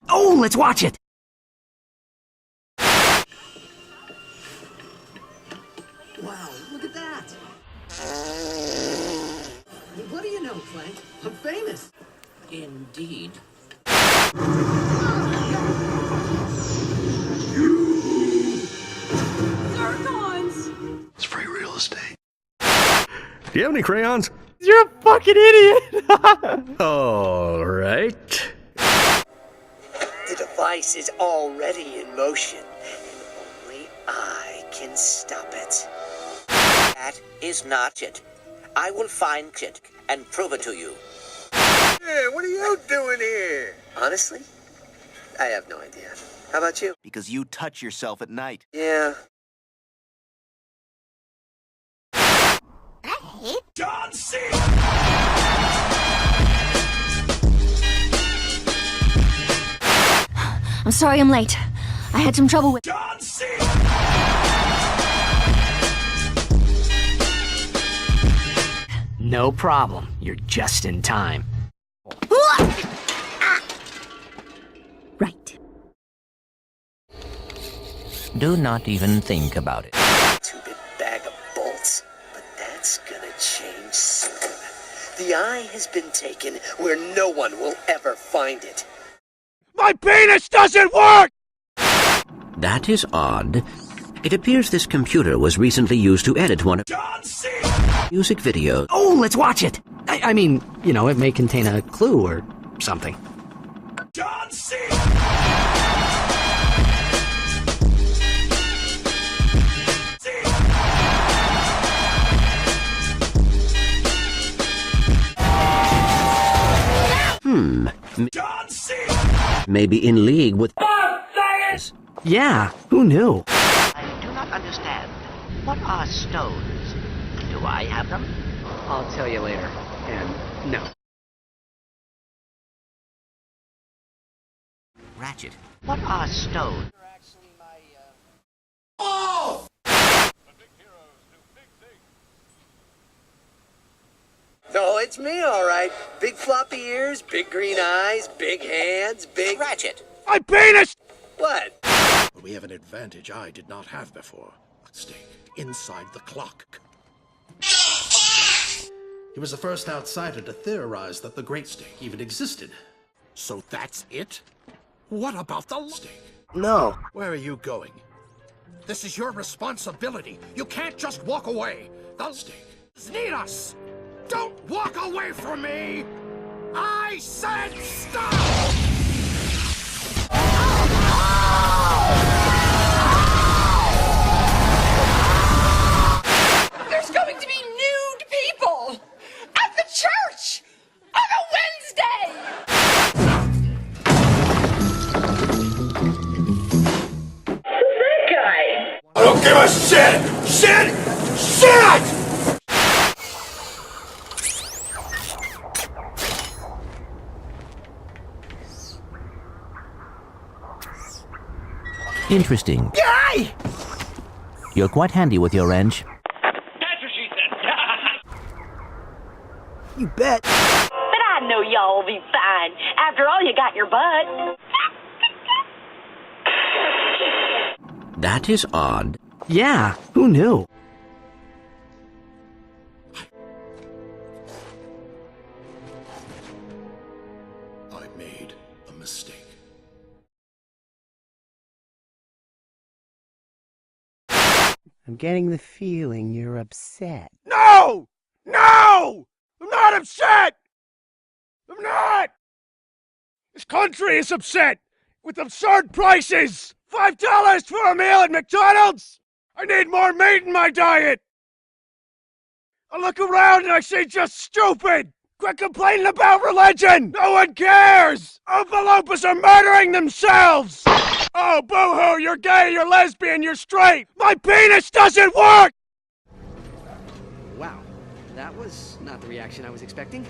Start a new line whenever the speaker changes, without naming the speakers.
Oh, let's watch it!
Wow, look at that! What do you know, Clank? I'm famous!
Indeed.
Zircons!
It's free real estate.
Do you have any crayons?
You're a fucking idiot!
All right.
The device is already in motion, and only I can stop it.
That is not it. I will find it and prove it to you.
Hey, what are you doing here? Honestly, I have no idea. How about you?
Because you touch yourself at night.
Yeah.
John C.
I'm sorry I'm late. I had some trouble with—
John C.
No problem. You're just in time.
Right.
Do not even think about it.
Two-bit bag of bolts. But that's gonna change soon. The eye has been taken where no one will ever find it.
My penis doesn't work!
That is odd. It appears this computer was recently used to edit one of
John C.
music videos.
Oh, let's watch it! I mean, you know, it may contain a clue or something.
John C. John C.
Maybe in league with.
Yeah, who knew?
I do not understand. What are stones? Do I have them?
I'll tell you later. And no.
Ratchet. What are stones?
Oh!
No, it's me, all right. Big floppy ears, big green eyes, big hands, big...
Ratchet.
My penis!
What?
But we have an advantage I did not have before. Stake inside the clock. He was the first outsider to theorize that the Great Stake even existed. So that's it? What about the stake?
No.
Where are you going? This is your responsibility. You can't just walk away. The stake need us. Don't walk away from me! I said stop!
There's going to be nude people at the church on a Wednesday! Who's that guy?
I don't give a shit! Shit! Shit!
Interesting.
Yay!
You're quite handy with your wrench.
That's what she said.
You bet.
But I know y'all will be fine. After all, you got your butt.
That is odd.
Yeah, who knew?
I made a mistake.
I'm getting the feeling you're upset.
No! No! I'm not upset! I'm not! This country is upset with absurd prices! $5 for a meal at McDonald's! I need more meat in my diet! I look around and I see just stupid! Quit complaining about religion! No one cares! Oompa Loompas are murdering themselves! Oh, boo-hoo, you're gay, you're lesbian, you're straight! My penis doesn't work!
Wow, that was not the reaction I was expecting.